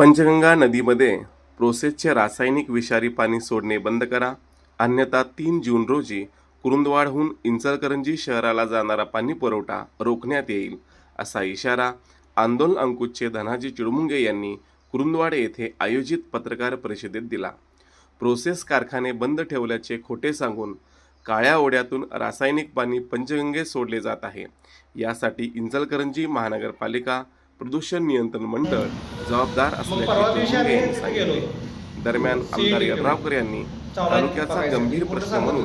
पंचगंगा नदीमध्ये प्रोसेसचे रासायनिक विषारी पाणी सोडणे बंद करा, अन्यथा 3 जून रोजी कुरुंदवाडहून इचलकरंजी शहराला जाणारा पाणी पुरवठा रोखण्यात येईल, असा इशारा आंदोलन अंकुशचे धनाजी चिडमुंगे यांनी कुरुंदवाड येथे आयोजित पत्रकार परिषदेत दिला. प्रोसेस कारखाने बंद ठेवल्याचे खोटे सांगून काळ्या ओढ्यातून रासायनिक पाणी पंचगंगेत सोडले जात आहे. यासाठी इचलकरंजी महानगरपालिका प्रदूषण नियंत्रण मंडळ जबाबदार असल्याचे चिडमुंगे यांनी सांगितले. दरम्यान आमदार यड्रावकर यांनी तालुक्याचा गंभीर प्रश्न म्हणून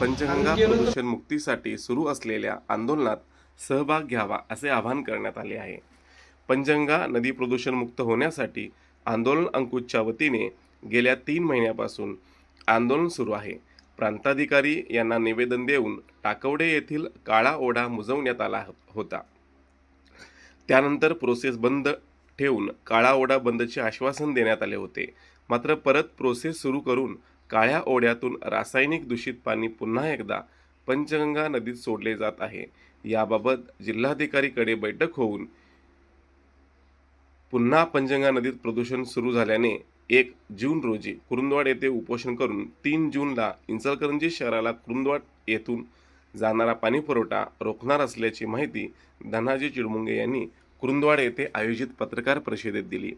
पंचगंगा प्रदूषण मुक्तीसाठी सुरू असलेल्या आंदोलनात सहभाग घ्यावा असे आवाहन करण्यात आले आहे. पंचगंगा नदी प्रदूषण मुक्त होण्यासाठी आंदोलन अंकुशच्या वतीने गेल्या 3 महिन्यापासून आंदोलन सुरू आहे. प्रांताधिकारी यांना निवेदन देऊन टाकवडे येथील काळा ओढा मुजवण्यात आला होता. त्यानंतर प्रोसेस बंद ठेवून काळा ओढा बंदचे आश्वासन देण्यात आले होते. मात्र परत प्रोसेस सुरू करून काळ्या ओढ्यातून रासायनिक दूषित पाणी पुन्हा एकदा पंचगंगा नदीत सोडले जात आहे. याबाबत जिल्हाधिकारीकडे बैठक होऊन पुन्हा पंचगंगा नदीत प्रदूषण सुरू झाल्याने 1 जून रोजी कुरुंदवाड येथे उपोषण करून 3 जूनला इचलकरंजी शहराला कुरुंदवाड येथून जाणारा पाणी पुरवठा रोखणार असल्याची माहिती धनाजी चिडमुंगे यांनी कुरुंदवाड येथे आयोजित पत्रकार परिषदेत दिली.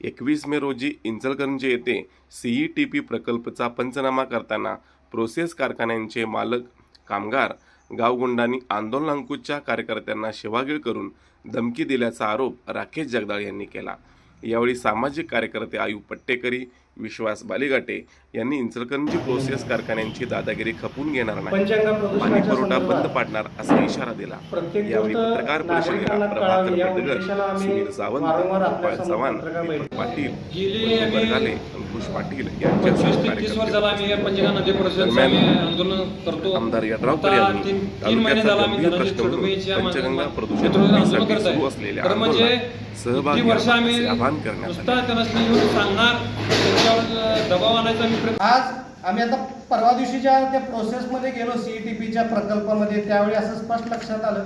21 मे रोजी इचलकरंजी येथे CETP प्रकल्पचा पंचनामा करताना प्रोसेस कारखान्यांचे मालक, कामगार, गावगुंडांनी आंदोलन अंकुशच्या कार्यकर्त्यांना शिवागीळ करून धमकी दिल्याचा आरोप राकेश जगदाळ यांनी केला. यावेळी सामाजिक कार्यकर्ते आयू पट्टेकरी, विश्वास बालिगाटे यांनी इचलकरंजी प्रोसेस कारखान्यांची दादागिरी खपून घेणार नाही, पाणी पुरवठा बंद पाडणार असा इशारा दिला. यावेळी पत्रकार परिषदेला प्रभाकर पेडगर, सुनील सावंत, गोपाळ चव्हाण, दीपक पाटील, बरगाले, अंकुश पाटील यांच्यासह आमदार यड्रावकर यांनी तालुक्याचा गंभीर प्रश्न म्हणून पंचगंगा प्रदूषण मुक्तीसाठी सुरू असलेल्या आंदोलनात सहभागी व्हावे आवाहन करण्यात आले. आज आम्ही आता परवा दिवशीच्या त्या प्रोसेसमध्ये गेलो CETPच्या प्रकल्पामध्ये. त्यावेळी असं स्पष्ट लक्षात आलं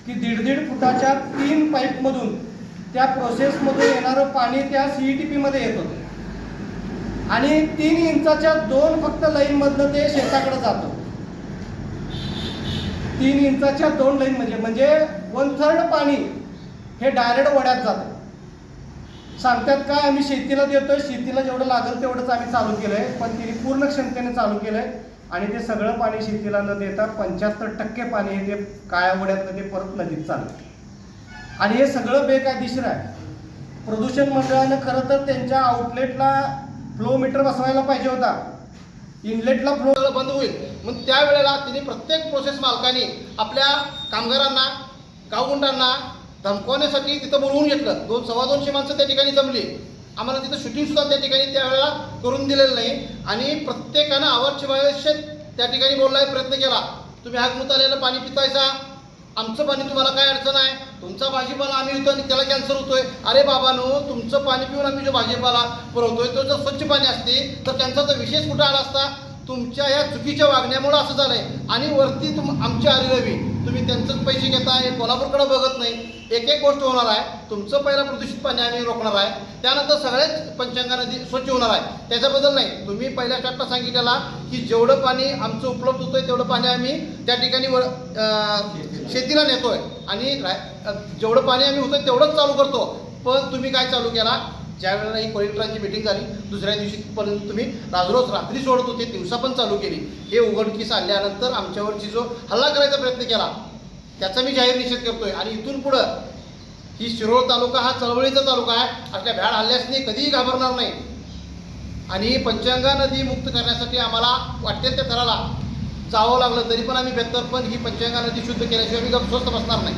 की 1.5 फुटाच्या 3 पाईपमधून त्या प्रोसेसमधून येणारं पाणी त्या CETPमध्ये येत होतं आणि 3 इंचाच्या 2 फक्त लाईनमधनं ते शेताकडे जातं. 3 इंचाच्या 2 लाईन म्हणजे 1/3 पाणी हे डायरेक्ट ओढ्यात जातं. सांगतात काय, आम्ही शेतीला देतोय, शेतीला जेवढं लागेल तेवढंच आम्ही चालू केलंय, पण तिने पूर्ण क्षमतेने चालू केलंय आणि ते सगळं पाणी शेतीला न देता 75% पाणी हे ते काळ्या ओढ्यातनं ते परत नदीत चाललं आणि हे सगळं बेकायदेशीर आहे. प्रदूषण मंडळानं खरं तर त्यांच्या आउटलेटला फ्लो मीटर बसवायला पाहिजे होता. इनलेटला फ्लो बंद होईल मग त्यावेळेला तिने प्रत्येक प्रोसेस मालकाने आपल्या कामगारांना, गावगुंडांना धमकवण्यासाठी तिथं बोलवून घेतलं. 200-250 माणसं त्या ठिकाणी जमली. आम्हाला तिथं शूटिंग सुद्धा त्या ठिकाणी त्यावेळेला करून दिलेलं नाही आणि प्रत्येकानं आवश्यक त्या ठिकाणी बोलायचा प्रयत्न केला. तुम्ही हागमूत आलेलं पाणी पितायचा, आमचं पाणी तुम्हाला काय अडचण आहे, तुमचा भाजीपाला आम्ही येतो आणि त्याला कॅन्सर होतोय. अरे बाबांनो, तुमचं पाणी पिऊन आम्ही जो भाजीपाला पुरवतोय तो जर स्वच्छ पाणी असते तर कॅन्सरचा विशेष कुठं आला असता. तुमच्या या चुकीच्या वागण्यामुळं असं झालंय आणि वरती आमची आरेरवी तुम्ही त्यांचंच पैसे घेताय, कोल्हापूरकडे बघत नाही. एक गोष्ट होणार आहे, तुमचं पहिला प्रदूषित पाणी आम्ही रोखणार आहे, त्यानंतर सगळेच पंचगंगा नदी स्वच्छ होणार आहे. त्याच्याबद्दल नाही, तुम्ही पहिल्या स्टार्टला सांगितलेला की जेवढं पाणी आमचं उपलब्ध होतंय तेवढं पाणी आम्ही त्या ठिकाणी शेतीला नेतोय आणि जेवढं पाणी आम्ही होतंय तेवढंच चालू करतो. पण तुम्ही काय चालू केला, ज्या वेळेला ही कलेक्टरांची मीटिंग झाली दुसऱ्या दिवशीपर्यंत तुम्ही रोज रात्री सोडत होते, दिवसा पण चालू केली. हे उघडकीस आल्यानंतर आमच्यावरची जो हल्ला करायचा प्रयत्न केला त्याचा मी जाहीर निषेध करतोय. आणि इथून पुढं ही शिरोळ तालुका हा चळवळीचा तालुका आहे. आपल्या भ्याड हल्ल्यासनी कधीही घाबरणार नाही आणि पंचगंगा नदी मुक्त करण्यासाठी आम्हाला वाटेल त्या थराला जावं लागलं तरी पण आम्ही बेहतर, पण ही पंचगंगा नदी शुद्ध केल्याशिवाय मी गप्प बसणार नाही.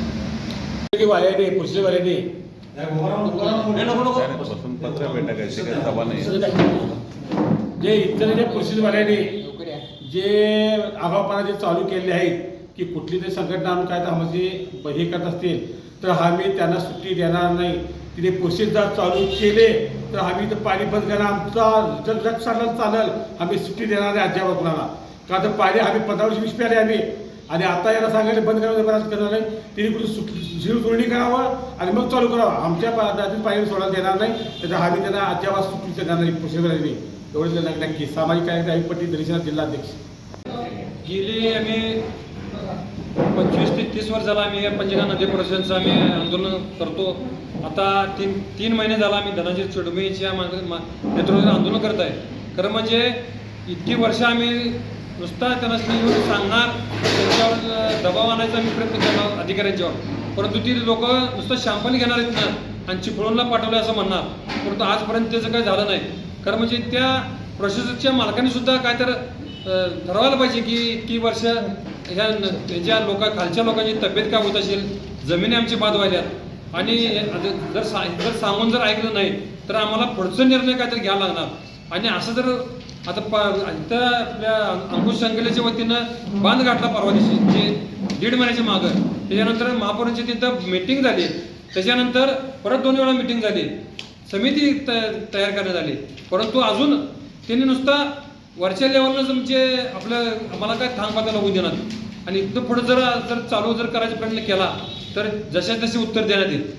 जे इतर परिस्थितीवाल्याने जे आगाऊपणा जे चालू केले आहेत की कुठली तरी संघटना आणून काय तर आम्हाला हे करत असतील तर आम्ही त्यांना सुट्टी देणार नाही. तिने प्रोसेस जर चालू केले तर आम्ही तर पाणी बंद करणार, आमचा जर लक्ष चालेल आम्ही सुट्टी देणार नाही अजिबात कोणाला. का तर पाणी आम्ही 15-20 प्याले आम्ही आणि आता याला सांगायला बंद करायचं बराच करणार नाही. तिने कुठे शिवचोरणी करावं आणि मग चालू करावं. आमच्या पदातील पाहिजे सोडायला देणार नाही. त्याचा आम्ही त्यांना अद्याप सुट्टी देणार नाही प्रोसेसवरही. एवढंच त्यांना नक्की. सामाजिक कार्यकर्ते अभिपट्टी दर्शनाथ जिल्हाध्यक्ष. गेली आम्ही 25 ते 30 वर्ष झाला आम्ही या पंचगंगा नदी प्रदूषणाचं आम्ही आंदोलन करतो. आता तीन महिने झाला आम्ही धनंजय चुडमीच्या नेतृत्वाने आंदोलन करत आहे. खरं म्हणजे इतकी वर्ष आम्ही नुसता त्यांना येऊन सांगणार, त्यांच्यावर दबाव आणायचा आम्ही प्रयत्न करणार अधिकाऱ्यांच्यावर, परंतु ती लोक नुसतं शॅम्पल घेणार आहेत ना आणि चिपळूणला पाठवलं असं म्हणणार, परंतु आजपर्यंत त्याचं काही झालं नाही. खरं म्हणजे त्या प्रोसेसरच्या मालकांनी सुद्धा काय तर ठरवायला पाहिजे की इतकी वर्ष ह्या खालच्या लोकांची तब्येत काय होत असेल, जमिनी आमची बाद व्हायल्यात आणि जर सांगून जर ऐकलं नाही तर आम्हाला पुढचा निर्णय काहीतरी घ्यावा लागणार. आणि असं जर आता इथं आपल्या अंकुश संघटनेच्या वतीनं बांध गाठला परवा दिवशी, जे 1.5 महिन्याच्या मागं. त्याच्यानंतर महापौरांची तिथं मीटिंग झाली, त्याच्यानंतर परत 2 वेळा मीटिंग झाली, समिती तयार करण्यात आली, परंतु अजून त्यांनी नुसता वरच्या लेवलनं म्हणजे आपलं आम्हाला काय थांबवायला होऊ देणार. आणि इथं पुढं जर चालू करायचा प्रयत्न केला तर जसे उत्तर देण्यात येईल.